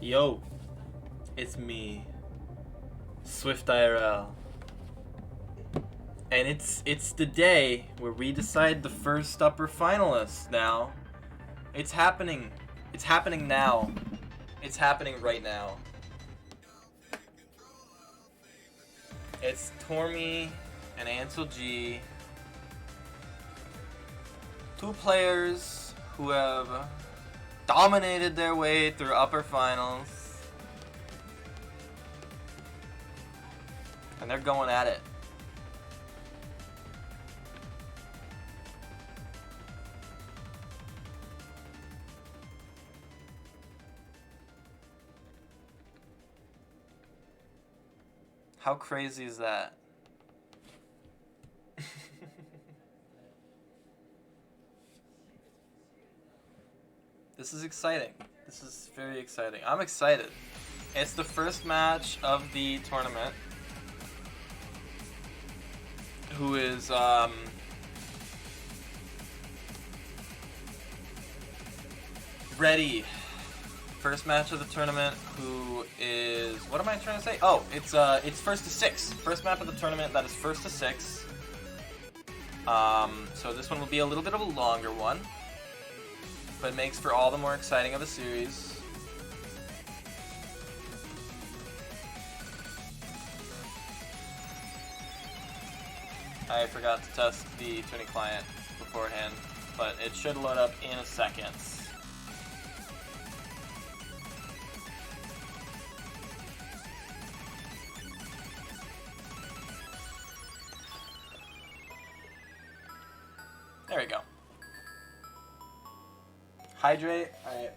Yo, it's me, Swift IRL, and it's the day where we decide the first upper finalists. Now, it's happening. It's happening now. It's happening right now. It's Tormi and Ansel G, two players who have dominated their way through upper finals, and they're going at it. How crazy is that? This is exciting. This is very exciting. I'm excited. It's the first match of the tournament. Who is ready? First match of the tournament. Who is? What am I trying to say? Oh, it's first to six. First map of the tournament that is first to six. So this one will be a little bit of a longer one, but it makes for all the more exciting of a series. I forgot to test the tuning client beforehand, but it should load up in a second. There we go. Hydrate. Alright.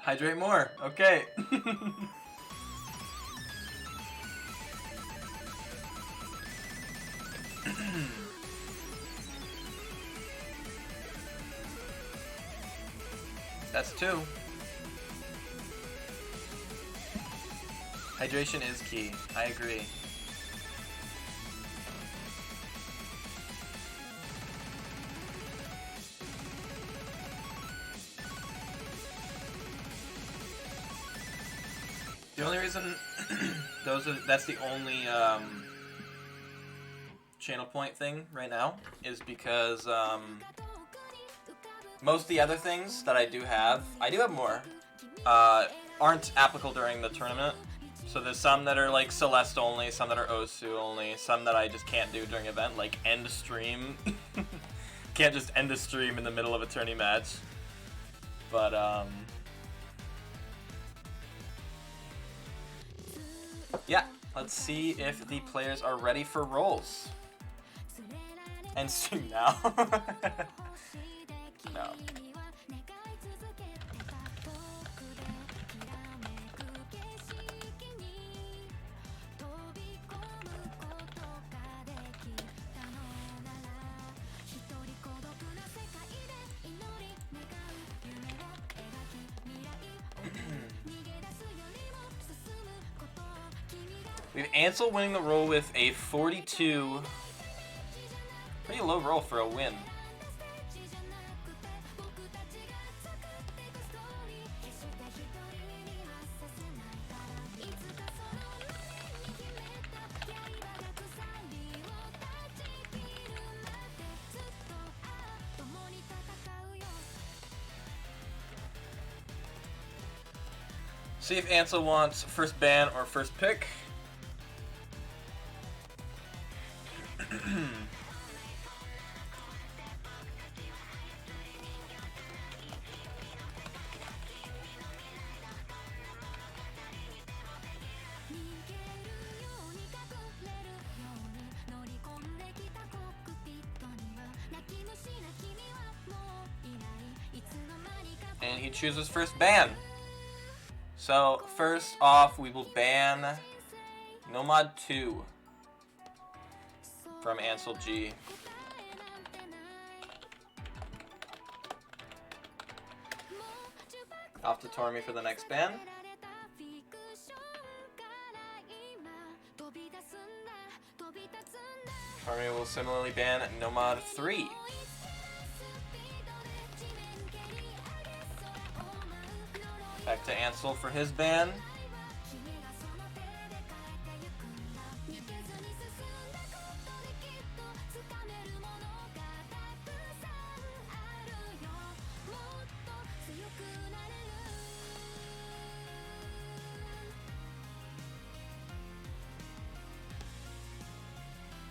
Hydrate more. Okay. That's two. Hydration is key. I agree. The only reason that's the only channel point thing right now is because most of the other things that I do have more, aren't applicable during the tournament. So there's some that are like Celeste only, some that are Osu only, some that I just can't do during event, like end stream. Can't just end a stream in the middle of a tourney match. But yeah, let's see if the players are ready for rolls. And stream now. No. We have Ansel winning the roll with a 42. Pretty low roll for a win. See if Ansel wants first ban or first pick. And he chooses first ban. So first off, we will ban Nomad 2 from Ansel G. Off to Tormi for the next ban. Tormi will similarly ban Nomad 3. Back to Ansel for his ban.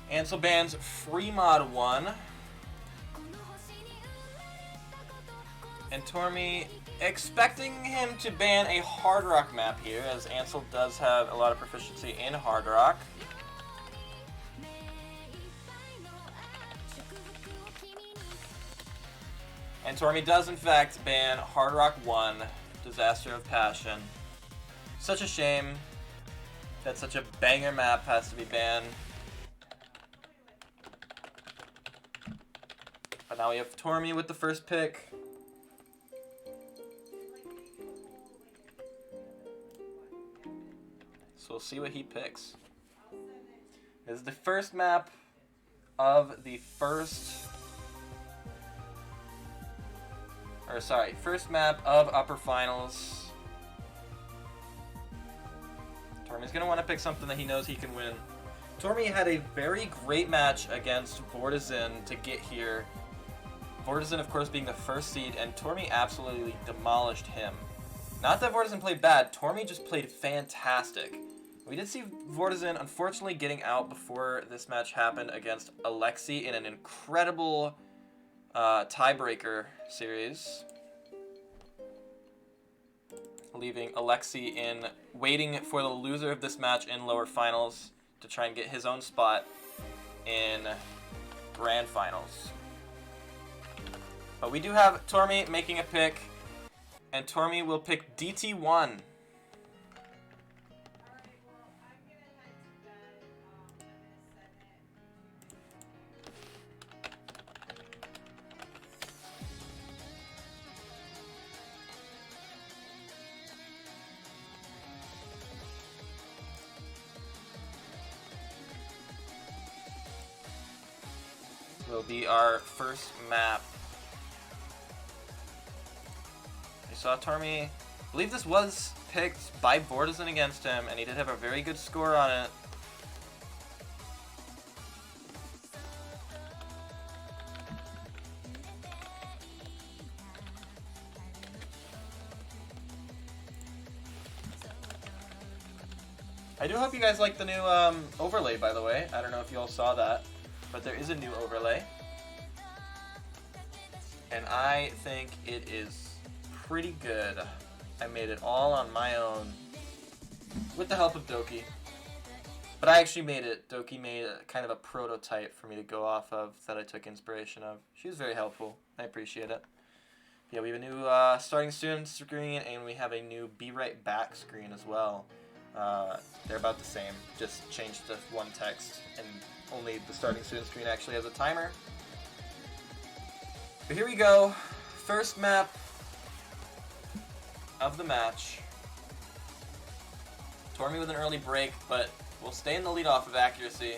Ansel bans Free Mod 1. And Tormi expecting him to ban a Hard Rock map here, as Ansel does have a lot of proficiency in Hard Rock. And Tormi does in fact ban Hard Rock 1, Disaster of Passion. Such a shame that such a banger map has to be banned. But now we have Tormi with the first pick. So we'll see what he picks. This is the first map of the first map of Upper Finals. Tormi's gonna want to pick something that he knows he can win. Tormi had a very great match against Vortizen to get here. Vortizen, of course, being the first seed, and Tormi absolutely demolished him. Not that Vortizen played bad, Tormi just played fantastic. We did see Vortizen, unfortunately, getting out before this match happened against Alexi in an incredible tiebreaker series, leaving Alexi in waiting for the loser of this match in lower finals to try and get his own spot in grand finals. But we do have Tormi making a pick, and Tormi will pick DT1. Will be our first map. I saw Tormi, I believe this was picked by Vortizen against him, and he did have a very good score on it. I do hope you guys like the new overlay, by the way. I don't know if you all saw that, but there is a new overlay. And I think it is pretty good. I made it all on my own with the help of Doki. But I actually made it. Doki made a kind of a prototype for me to go off of that I took inspiration of. She was very helpful. I appreciate it. Yeah, we have a new starting student screen, and we have a new Be Right Back screen as well. They're about the same, just changed to one text, and only the starting student screen actually has a timer. But here we go. First map of the match. Tormi with an early break, but we'll stay in the lead off of accuracy.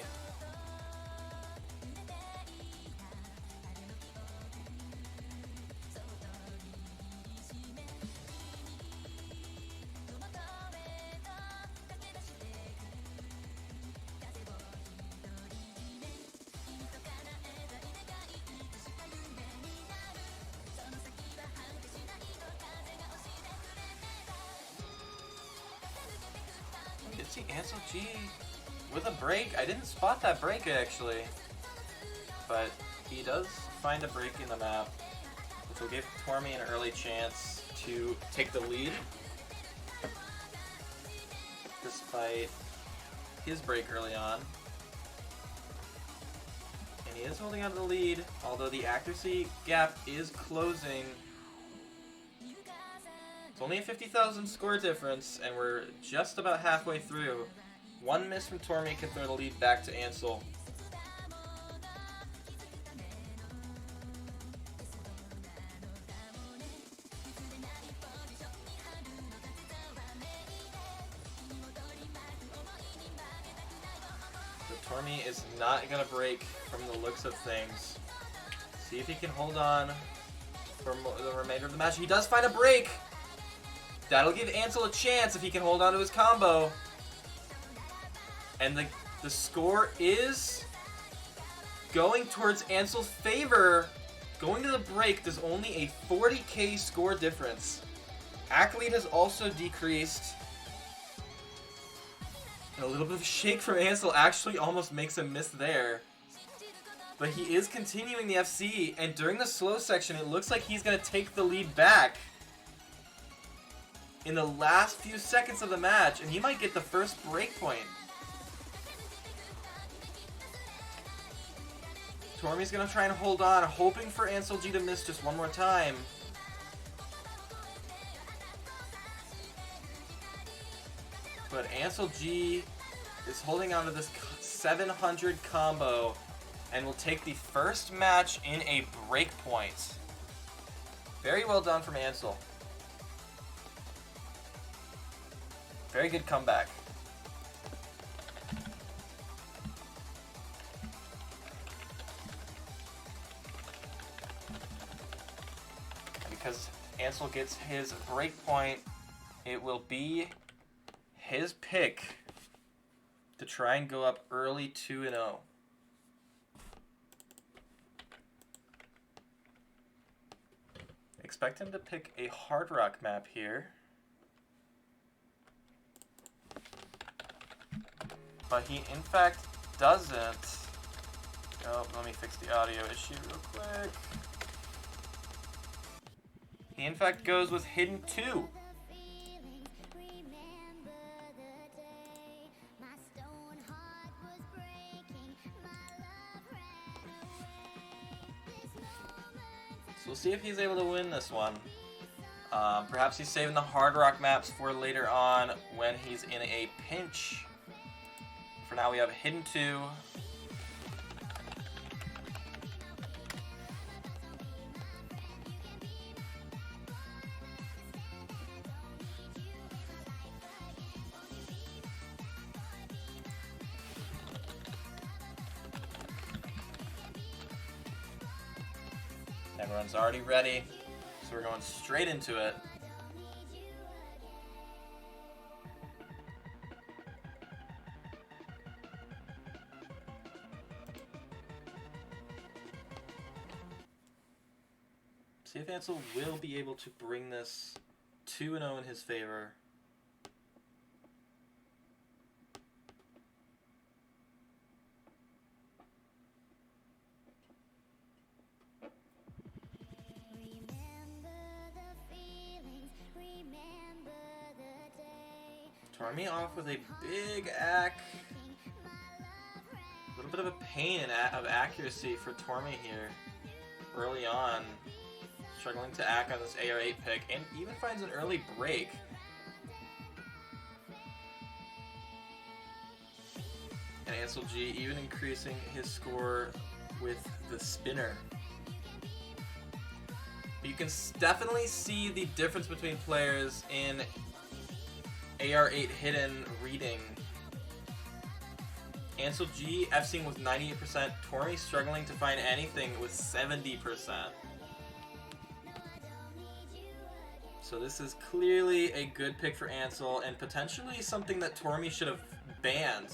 See Ansel G with a break. I didn't spot that break actually, but he does find a break in the map, which will give Tormi an early chance to take the lead, despite his break early on. And he is holding on to the lead, although the accuracy gap is closing. It's only a 50,000 score difference, and we're just about halfway through. One miss from Tormi can throw the lead back to Ansel. So Tormi is not gonna break from the looks of things. See if he can hold on for the remainder of the match. He does find a break. That'll give Ansel a chance if he can hold on to his combo. And the score is going towards Ansel's favor. Going to the break, there's only a 40k score difference. Accolade has also decreased. And a little bit of a shake from Ansel actually almost makes a miss there. But he is continuing the FC, and during the slow section, it looks like he's going to take the lead back in the last few seconds of the match, and he might get the first break point. Tormi's going to try and hold on, hoping for Ansel G to miss just one more time. But Ansel G is holding on to this 700 combo and will take the first match in a break point. Very well done from Ansel. Very good comeback. Because Ansel gets his break point, it will be his pick to try and go up early 2-0. Expect him to pick a Hard Rock map here. But he in fact doesn't. Oh, let me fix the audio issue real quick. He in fact goes with Hidden 2. So we'll see if he's able to win this one. Perhaps he's saving the Hard Rock maps for later on when he's in a pinch. For now we have Hidden 2. Everyone's already ready, so we're going straight into it. See if Ansel will be able to bring this 2-0 in his favor. Tormi off with a big ack. A little bit of a pain of accuracy for Tormi here early on. Struggling to ack on this AR8 pick, and even finds an early break. And Ansel G even increasing his score with the spinner. You can definitely see the difference between players in AR8 hidden reading. Ansel G FCing with 98%, Tormi struggling to find anything with 70%. So this is clearly a good pick for Ansel, and potentially something that Tormi should have banned.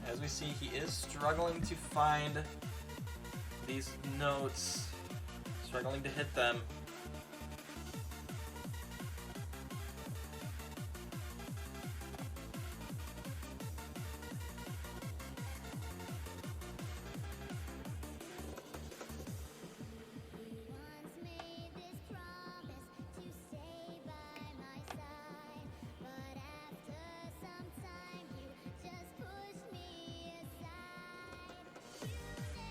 As we see, he is struggling to find these notes, struggling to hit them.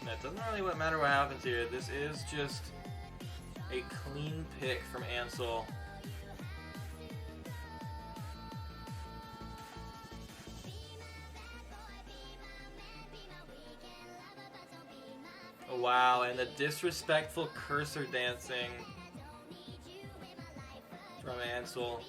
It doesn't really matter what happens here. This is just a clean pick from Ansel. Wow, and the disrespectful cursor dancing from Ansel.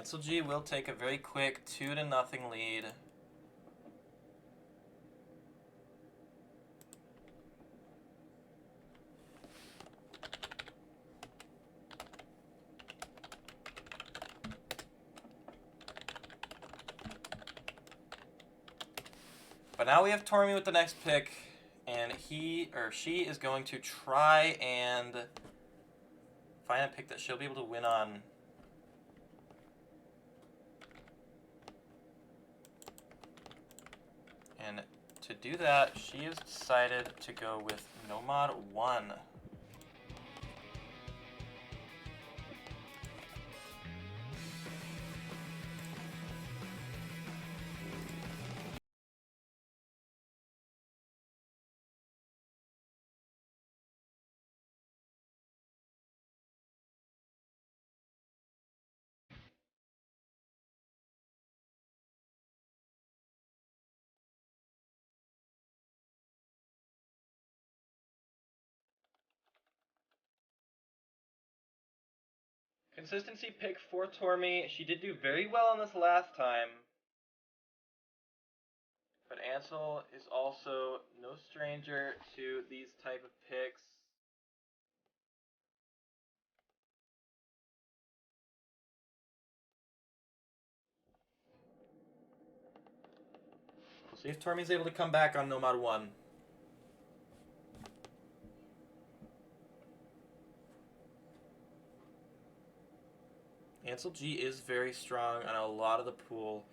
Ansel G will take a very quick 2-0 lead. But now we have Tormi with the next pick, and he or she is going to try and find a pick that she'll be able to win on. And to do that, she has decided to go with Nomad 1. Consistency pick for Tormi. She did do very well on this last time. But Ansel is also no stranger to these type of picks. We'll see if Tormi's able to come back on Nomad 1. Ansel G is very strong on a lot of the pool.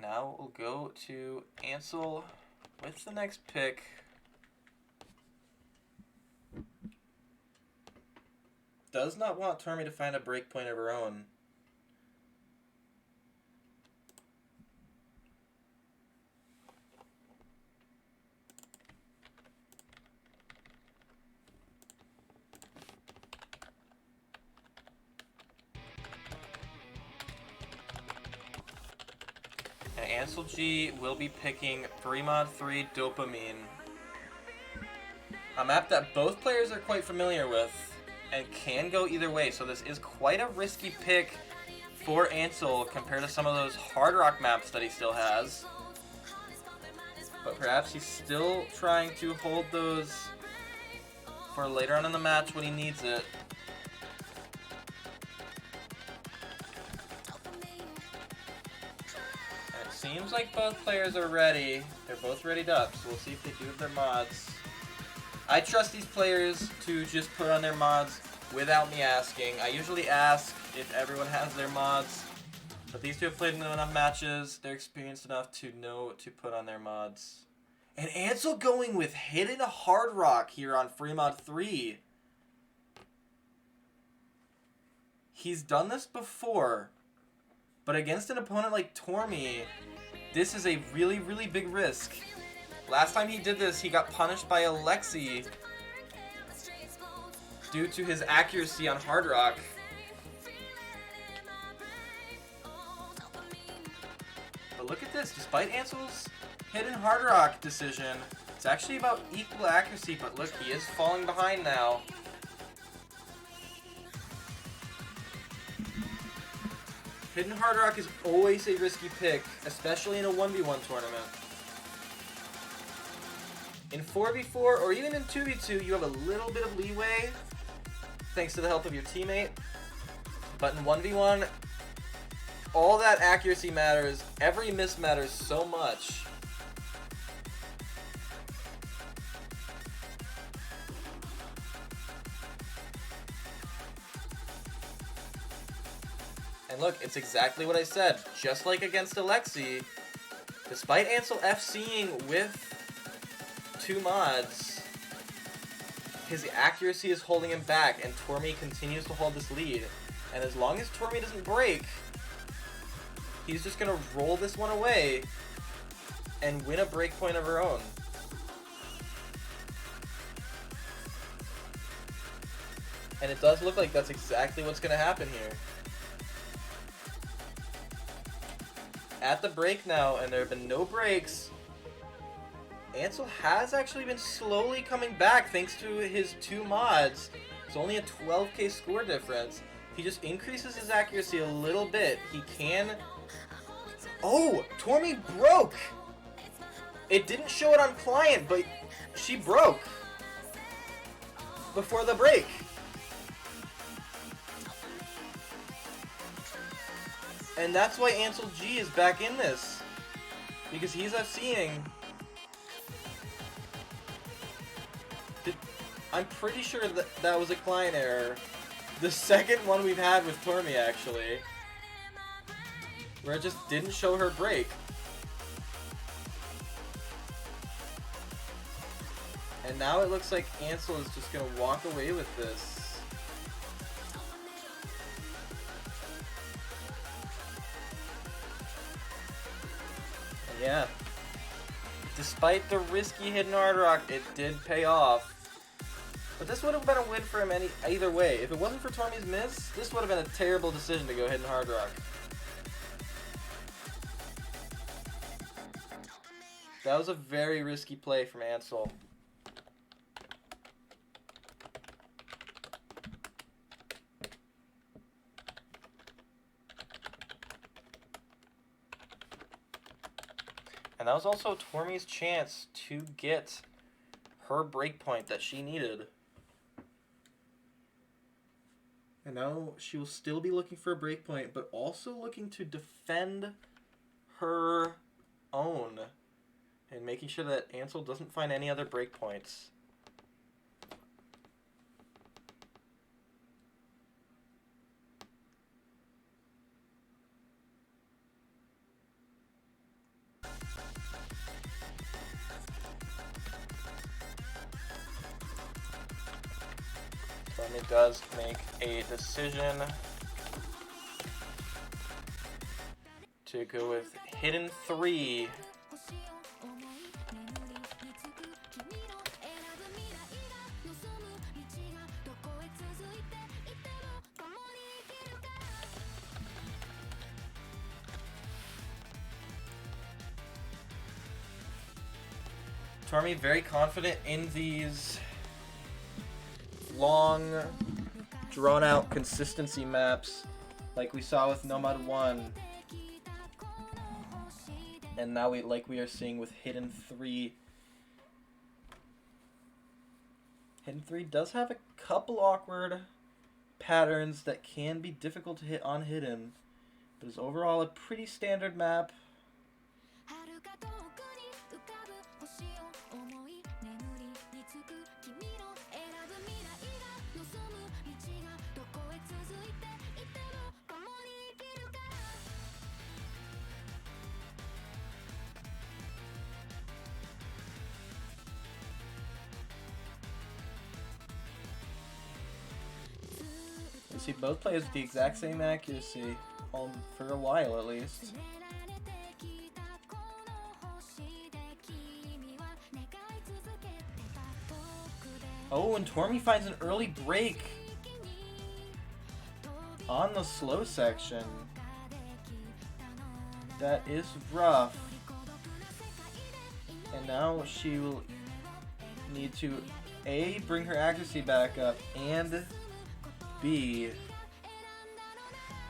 now we'll go to Ansel with the next pick. Does not want Tormi to find a breakpoint of her own. And Ansel G will be picking Fremod 3 Dopamine. A map that both players are quite familiar with and can go either way, so this is quite a risky pick for Ansel compared to some of those hard rock maps that he still has. But perhaps he's still trying to hold those for later on in the match when he needs it. And it seems like both players are ready. They're both readied up, so we'll see if they do have their mods. I trust these players to just put on their mods without me asking. I usually ask if everyone has their mods, but these two have played enough matches, they're experienced enough to know to put on their mods. And Ansel going with Hidden Hard Rock here on Fremod 3. He's done this before, but against an opponent like Tormi, this is a really, really big risk. Last time he did this, he got punished by Alexi due to his accuracy on Hard Rock. But look at this, despite Ansel's Hidden Hard Rock decision, it's actually about equal accuracy, but look, he is falling behind now. Hidden Hard Rock is always a risky pick, especially in a 1v1 tournament. In 4v4 or even in 2v2, you have a little bit of leeway thanks to the help of your teammate. But in 1v1, all that accuracy matters. Every miss matters so much. And look, it's exactly what I said. Just like against Alexi, despite Ansel FCing with 2 mods, his accuracy is holding him back, and Tormi continues to hold this lead. And as long as Tormi doesn't break, he's just going to roll this one away and win a breakpoint of her own. And it does look like that's exactly what's going to happen here. At the break now, and there have been no breaks, Ansel has actually been slowly coming back thanks to his 2 mods. It's only a 12k score difference. He just increases his accuracy a little bit. He can... Oh! Tormi broke! It didn't show it on client, but she broke before the break. And that's why Ansel G is back in this, because he's FCing. I'm pretty sure that was a client error. The second one we've had with Tormi, actually, where it just didn't show her break. And now it looks like Ansel is just going to walk away with this. And yeah, despite the risky Hidden Hard Rock, it did pay off. But this would have been a win for him either way. If it wasn't for Tormi's miss, this would have been a terrible decision to go Hidden Hard Rock. That was a very risky play from Ansel. And that was also Tormi's chance to get her breakpoint that she needed. And now she will still be looking for a breakpoint, but also looking to defend her own and making sure that Ansel doesn't find any other breakpoints. it does make a decision to go with Hidden 3. Tormi very confident in these long, drawn-out consistency maps like we saw with Nomad 1. And now we are seeing with Hidden 3. Hidden 3 does have a couple awkward patterns that can be difficult to hit on Hidden, but is overall a pretty standard map. You see both players with the exact same accuracy, for a while at least. Oh, and Tormi finds an early break on the slow section. That is rough. And now she will need to A, bring her accuracy back up, and B,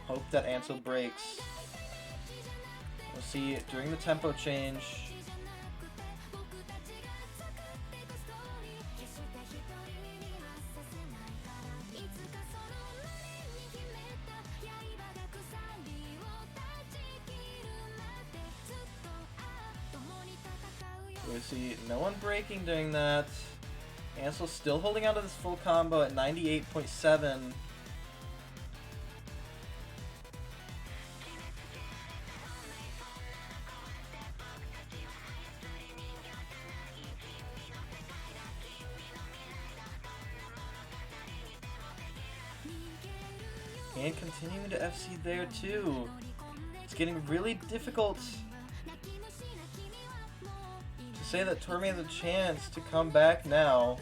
hope that Ansel breaks. We'll see during the tempo change. We see no one breaking during that. Ansel still holding on to this full combo at 98.7. And continuing to FC there too. It's getting really difficult to say that Tormi has a chance to come back now.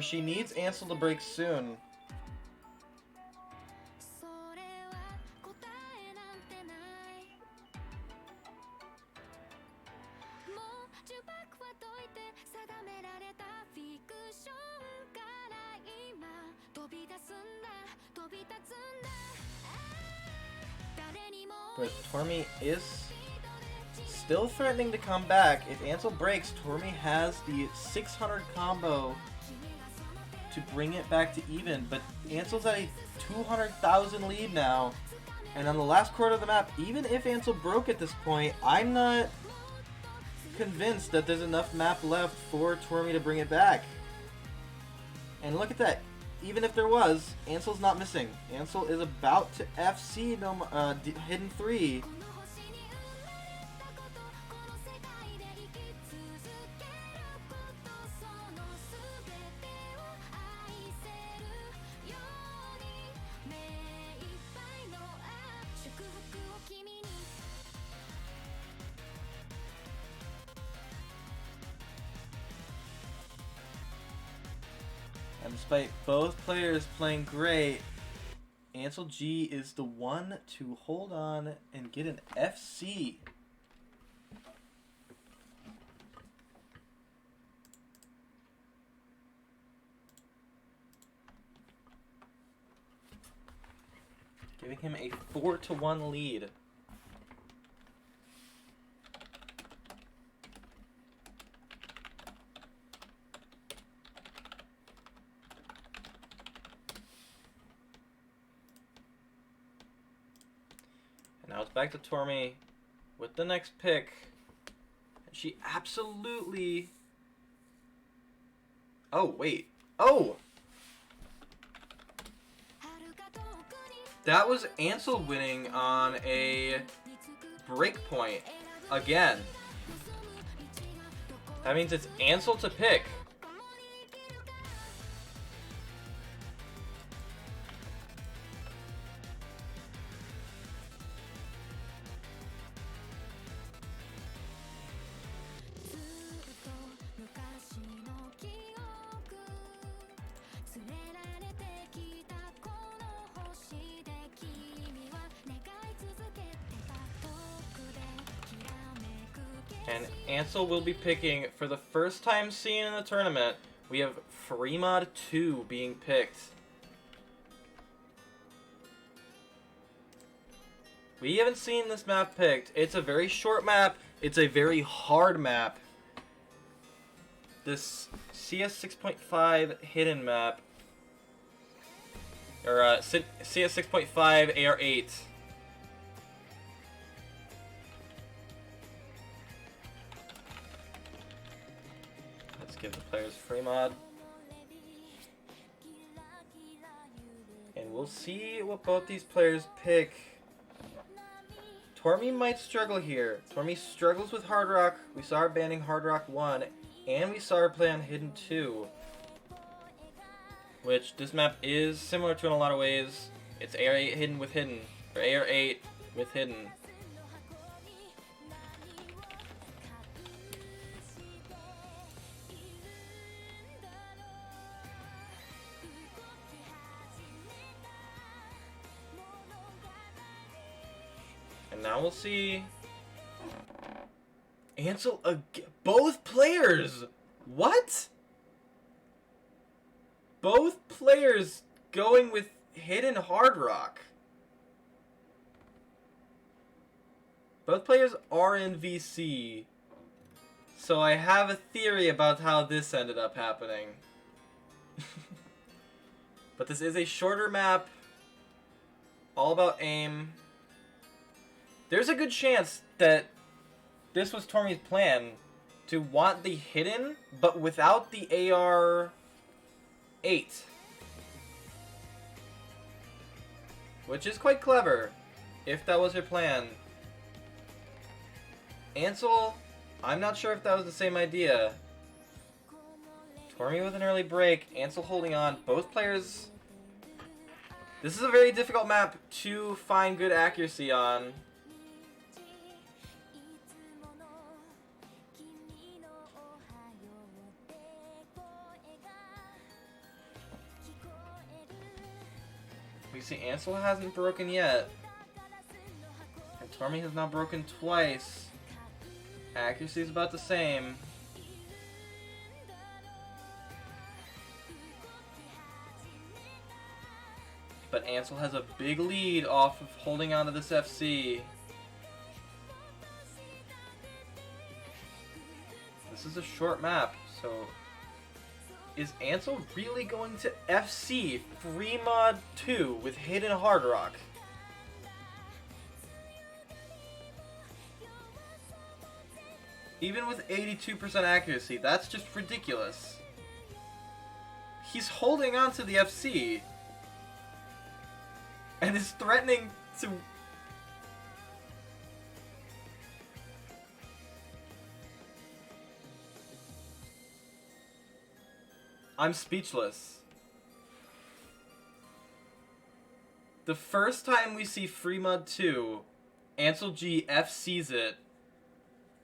She needs Ansel to break soon. But Tormi is still threatening to come back. If Ansel breaks, Tormi has the 600 combo to bring it back to even. But Ansel's at a 200,000 lead now. And on the last quarter of the map, even if Ansel broke at this point, I'm not convinced that there's enough map left for Tormi to bring it back. And look at that. Even if there was, Ansel's not missing. Ansel is about to FC Hidden 3. And despite both players playing great, Ansel G is the one to hold on and get an FC. Giving him a 4-1 lead. Now it's back to Tormi with the next pick. And she absolutely... Oh, wait. Oh! That was Ansel winning on a breakpoint again. That means it's Ansel to pick. And Ansel will be picking, for the first time seen in the tournament, we have Fremod 2 being picked. We haven't seen this map picked. It's a very short map. It's a very hard map. This CS 6.5 hidden map. Or CS 6.5 AR8. Let's give the players free mod. And we'll see what both these players pick. Tormi might struggle here. Tormi struggles with Hard Rock. We saw her banning Hard Rock 1, and we saw her play on Hidden 2. Which, this map is similar to in a lot of ways. It's AR8 hidden with Hidden. Or AR8 with Hidden. And now we'll see Ansel again. Both players! What? Both players going with Hidden Hard Rock. Both players are in VC. So I have a theory about how this ended up happening. But this is a shorter map. All about aim. There's a good chance that this was Tormi's plan, to want the hidden, but without the AR8. Which is quite clever, if that was her plan. Ansel, I'm not sure if that was the same idea. Tormi with an early break, Ansel holding on, both players. This is a very difficult map to find good accuracy on. We see Ansel hasn't broken yet. And Tormi has now broken twice. Accuracy is about the same. But Ansel has a big lead off of holding on to this FC. This is a short map, so is Ansel really going to FC free mod 2 with Hidden Hard Rock? Even with 82% accuracy, that's just ridiculous. He's holding on to the FC and is threatening to... I'm speechless. The first time we see Free Mud 2, Ansel G FCs it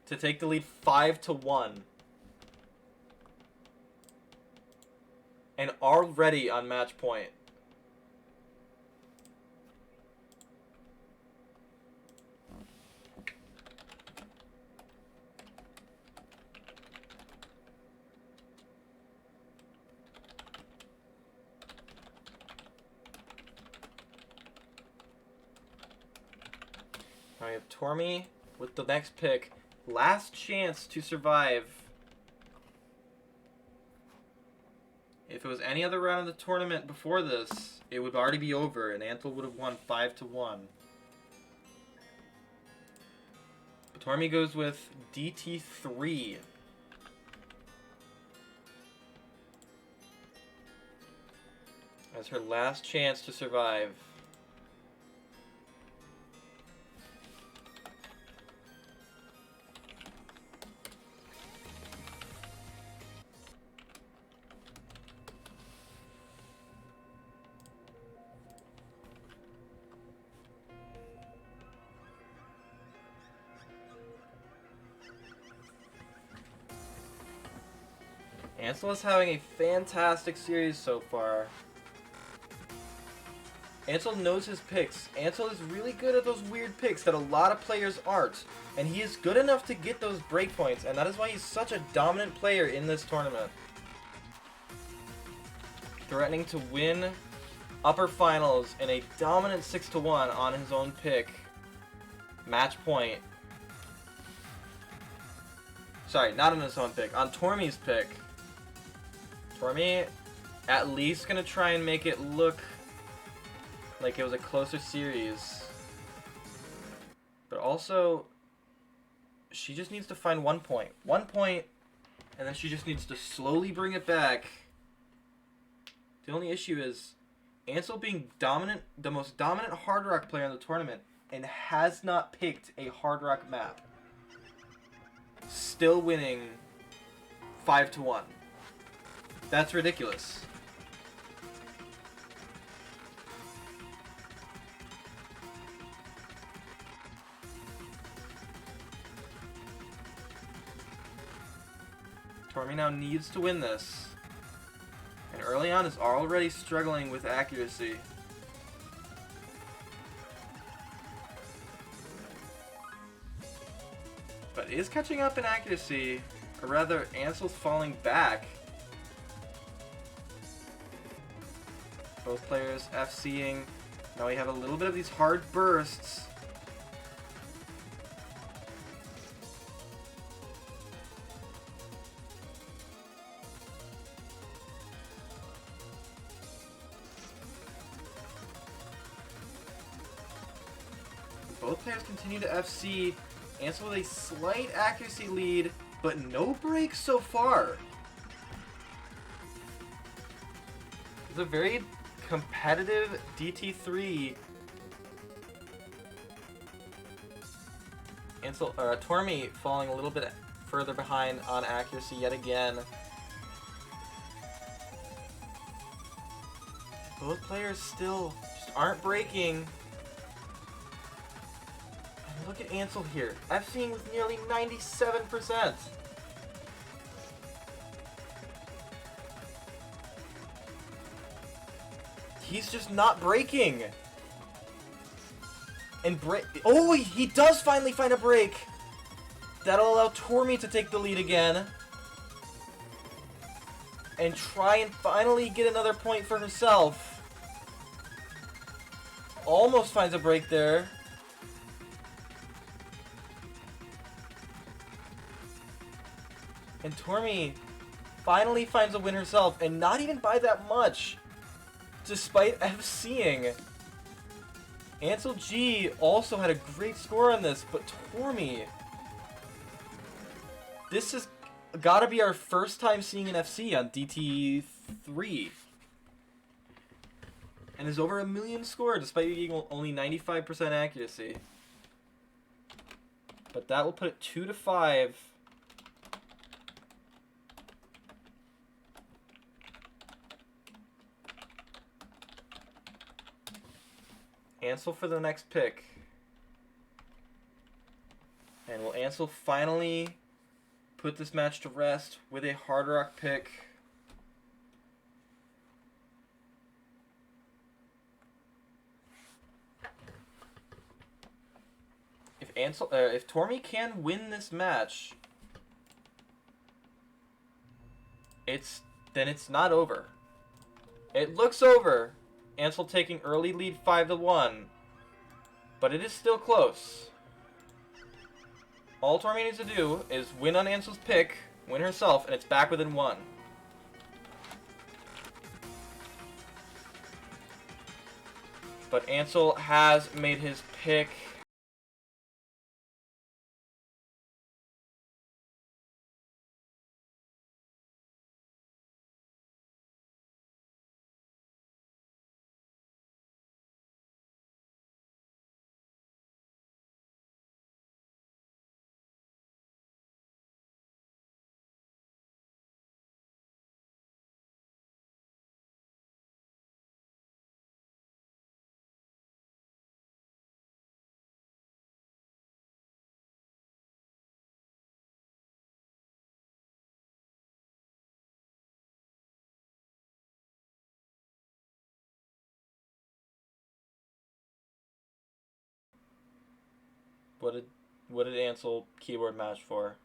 to take the lead 5-1. And already on match point. Now we have Tormi with the next pick. Last chance to survive. If it was any other round of the tournament before this, it would already be over and Ansel would have won 5-1. But Tormi goes with DT3. As her last chance to survive. Ansel is having a fantastic series so far. Ansel knows his picks. Ansel is really good at those weird picks that a lot of players aren't. And he is good enough to get those breakpoints, and that is why he's such a dominant player in this tournament. Threatening to win upper finals in a dominant 6-1 on his own pick. Match point. Sorry, not on his own pick. On Tormi's pick. Tormi at least gonna try and make it look like it was a closer series. But also, she just needs to find 1 point. 1 point, and then she just needs to slowly bring it back. The only issue is Ansel being dominant, the most dominant Hard Rock player in the tournament, and has not picked a Hard Rock map. Still winning 5-1. That's ridiculous. Tormi now needs to win this. And early on is already struggling with accuracy. But is catching up in accuracy, or rather, Ansel's falling back. Both players FCing. Now we have a little bit of these hard bursts. Both players continue to FC. Ansel with a slight accuracy lead, but no breaks so far. It's a very competitive DT3. Tormi falling a little bit further behind on accuracy yet again. Both players still just aren't breaking. Look at Ansel here, FCing with nearly 97%. He's just not breaking. And oh, he does finally find a break. That'll allow Tormi to take the lead again. And try and finally get another point for herself. Almost finds a break there. And Tormi finally finds a win herself, and not even by that much, despite FCing. Ansel G also had a great score on this, but Tormi, this has gotta be our first time seeing an FC on DT3. And is over 1 million score, despite being only 95% accuracy. But that will put it 2-5. Ansel for the next pick. And will Ansel finally put this match to rest with a Hard Rock pick? If Tormi can win this match, then it's not over. It looks over. Ansel taking early lead 5-1, but it is still close. All Tormi needs to do is win on Ansel's pick, win herself, and it's back within 1. But Ansel has made his pick. What did Ansel keyboard match for?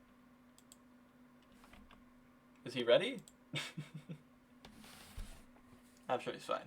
Is he ready? I'm sure he's fine.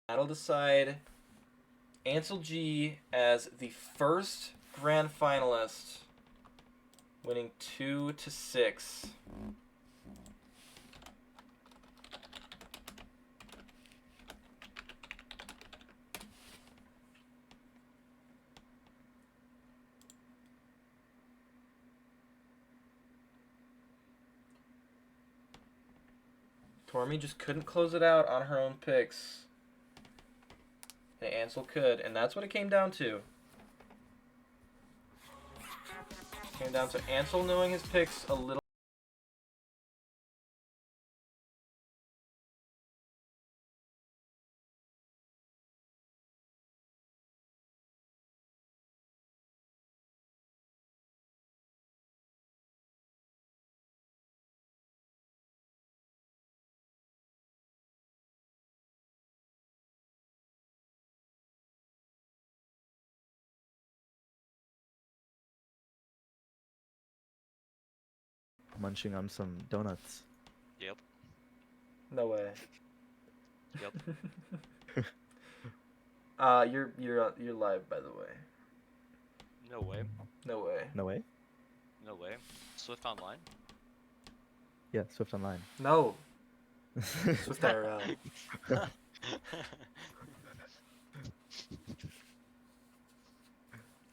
That'll decide Ansel G as the first grand finalist, winning 2-6. Tormi just couldn't close it out on her own picks. And Ansel could, and that's what it came down to. It came down to Ansel knowing his picks a little. Munching on some donuts. Yep. No way. Yep. You're live, by the way. No way. No way. No way? No way. Swift Online? Yeah, Swift Online. No. Swift IRL.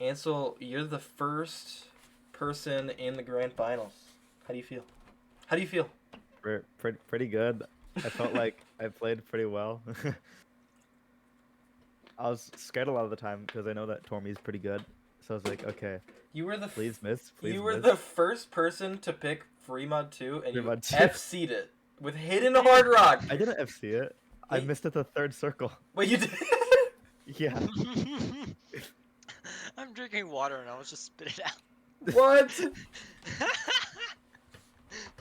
Ansel, you're the first person in the grand finals. How do you feel? How do you feel? Pretty good. I felt like I played pretty well. I was scared a lot of the time because I know that Tormi's pretty good. So I was like, okay, You were the please miss. Please you were miss. the first person to pick free mod 2 and Free you mod 2. FC'd it with hidden hard rock. I didn't FC it. I Wait. missed it the third circle. Wait, you did? Yeah. I'm drinking water and I was just spit it out. What?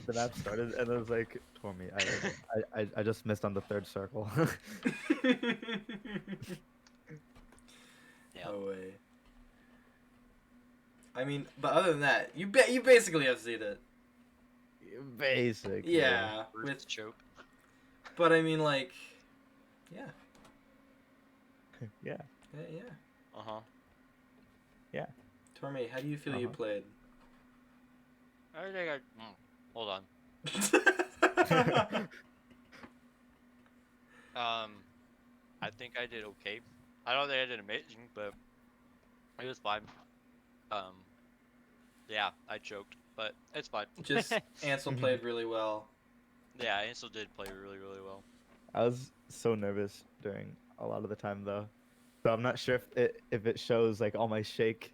The map started and it was like, Tormi, I just missed on the third circle. Yeah. No way. I mean, but other than that, you basically FC'd it. Basic. Yeah, Bruce with choke. but I mean like, yeah, Yeah. yeah. Uh-huh. Yeah. Tormi, how do you feel you played? I think I... hold on. I think I did okay. I don't think I did amazing, but it was fine. Yeah, I choked, but it's fine. Just Ansel played really well. Yeah, Ansel did play really, really well. I was so nervous during a lot of the time though, so I'm not sure if it shows like all my shake.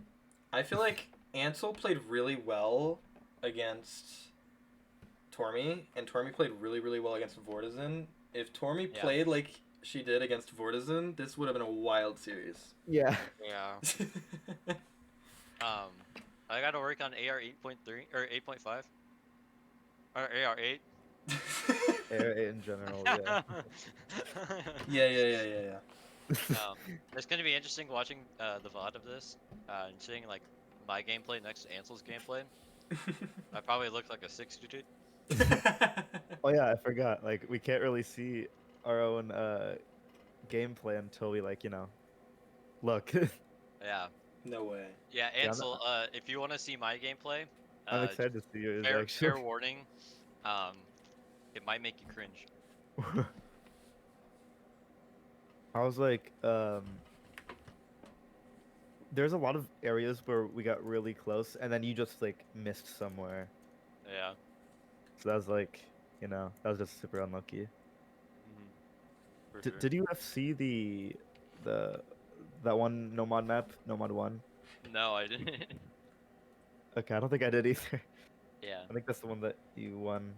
I feel like Ansel played really well against Tormi, and Tormi played really, really well against Vortizen. If Tormi played like she did against Vortizen, this would have been a wild series. Yeah. Yeah. I got to work on AR 8.3 or 8.5 or AR 8. Air in general, yeah. Yeah. It's gonna be interesting watching the VOD of this and seeing like my gameplay next to Ansel's gameplay. I probably look like a 6-dude. Oh yeah, I forgot. Like we can't really see our own gameplay until we like, you know, look. Yeah. No way. Yeah, Ansel. If you want to see my gameplay, I'm excited to see yours fair actually. warning. It might make you cringe. I was like, there's a lot of areas where we got really close, and then you just like missed somewhere. Yeah. So that was like, you know, that was just super unlucky. For sure. Did you see that one Nomad map, Nomad 1? No, I didn't. Okay, I don't think I did either. Yeah. I think that's the one that you won.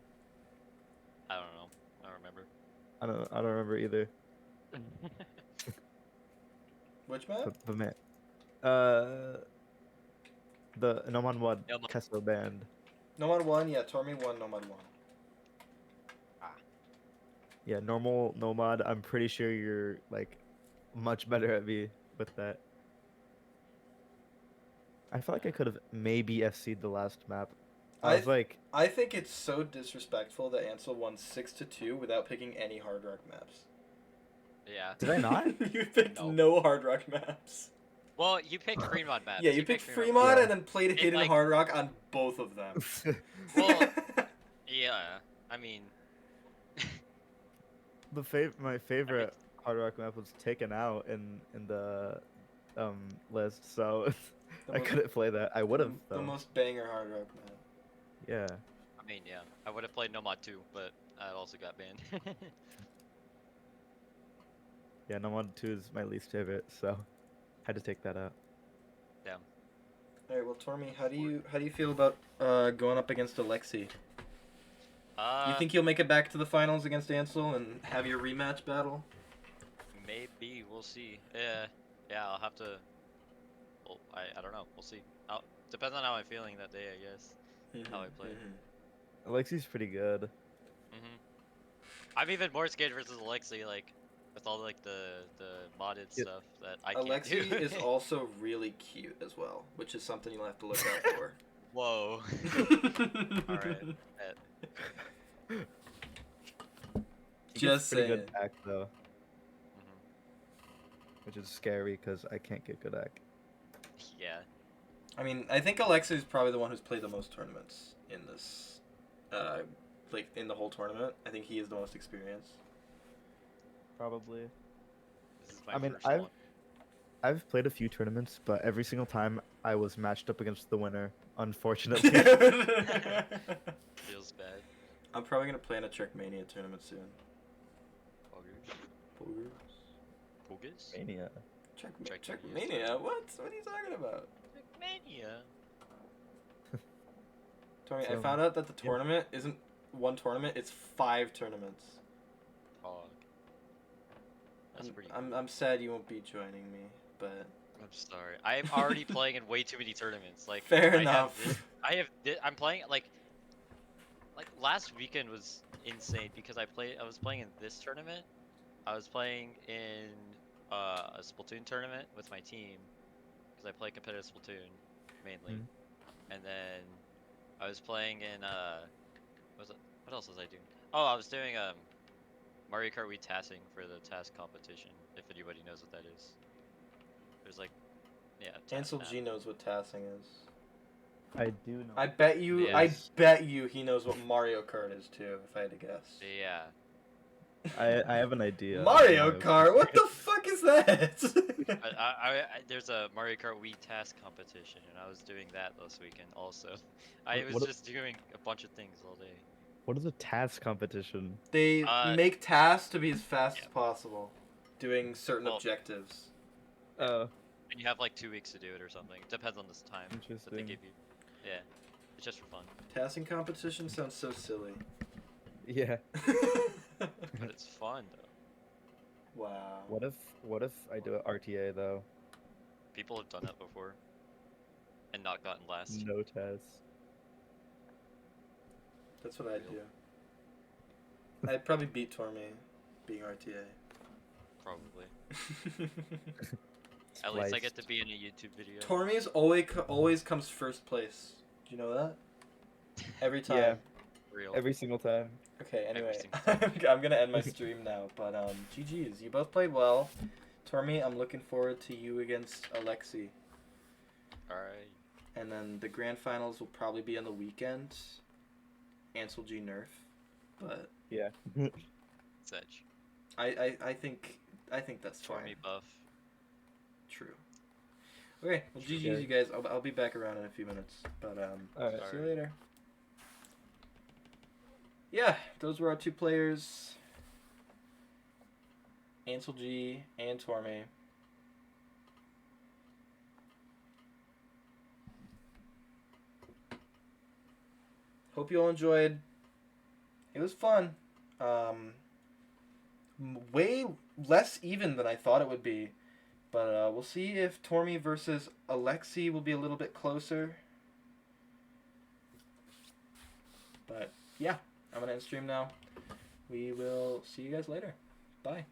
I don't know. I don't remember. I don't remember either. Which map? But man, the Nomad 1 Nomad. Kesso band. Nomad 1, yeah, Tormi won Nomad 1. Yeah, normal Nomad. I'm pretty sure you're like much better at me with that. I feel like I could have maybe FC'd the last map. I was like, I think it's so disrespectful that Ansel won 6-2 without picking any Hard Rock maps. Yeah. did I not? You picked no Hard Rock maps. Well, you picked Fremont maps. Yeah, you picked Fremont Fremont Yeah. and then played Hidden like- Hard Rock on both of them. Well, yeah. I mean, My favorite Hard Rock map was taken out in the list, so I couldn't play that. I would have The though. most banger Hard Rock map. Yeah. I mean, yeah. I would have played Nomad too, but I also got banned. Yeah, Nomad 2 is my least favorite, so had to take that out. Damn. All right, well, Tormi, how do you feel about going up against Alexi? You think you'll make it back to the finals against Ansel and have your rematch battle? Maybe we'll see. Yeah. I'll have to. Well, I don't know. We'll see. Depends on how I'm feeling that day, I guess. How I play. Alexi's pretty good. I'm even more scared versus Alexi, like with all like the modded stuff that I can't Alexi do. is also really cute as well, which is something you'll have to look out for. Whoa. All right. He Just gets pretty saying. good act though, which is scary because I can't get good act. Yeah. I mean, I think Alexi is probably the one who's played the most tournaments in this, like in the whole tournament. I think he is the most experienced. Probably. This is my I mean, first one. I've played a few tournaments, but every single time I was matched up against the winner, unfortunately. Feels bad. I'm probably gonna play in a Trickmania tournament soon. Poggers. Poggers? Mania. Trickmania? What? What are you talking about? Mania. Tormi, I So, found out that the yeah. tournament isn't one tournament; it's 5 tournaments. Fog. That's pretty. I'm sad you won't be joining me, but I'm sorry. I'm already playing in way too many tournaments. Like fair I enough. have I'm playing like last weekend was insane because I was playing in this tournament. I was playing in a Splatoon tournament with my team because I play competitive Splatoon mainly. Mhm. And then I was playing in what else was I doing? Oh, I was doing Mario Kart Wii tasking for the task competition. If anybody knows what that is, there's like Ansel G knows what tassing is. I do know. I bet you. Yeah. I bet you he knows what Mario Kart is too. If I had to guess. Yeah. I have an idea. of Mario Kart. What the fuck is that? There's a Mario Kart Wii task competition, and I was doing that this weekend also. I was What- just doing a bunch of things all day. What is a task competition? They make tasks to be as fast as Yeah. possible, doing certain Well- objectives. Oh, And you have like 2 weeks to do it or something. It depends on this time that they Interesting. give you. Yeah, it's just for fun, Tassing competition sounds so silly. yeah. but it's fun though. Wow. What if I do an RTA though? People have done that before, and not gotten last. No test. That's what I'd do. I'd probably beat Tormi, being RTA. Probably. At least I get to be in a YouTube video. Tormi's always comes first place. Do you know that? Every time. Yeah. Real. Every single time. Okay, Every anyway, single I'm gonna end my stream now, but GG's. You both played well. Tormi, I'm looking forward to you against Alexi. Alright. And then the grand finals will probably be on the weekend. Ansel G Nerf. But Yeah. Sedge. I think that's fine. Tormi buff. True. Okay, well GG's you guys. I'll be back around in a few minutes. But Alright. see you later. Yeah, those were our 2 players. Ansel G and Tormi. Hope you all enjoyed. It was fun. Way less even than I thought it would be. But we'll see if Tormi versus Alexi will be a little bit closer. But yeah, I'm going to end stream now. We will see you guys later. Bye.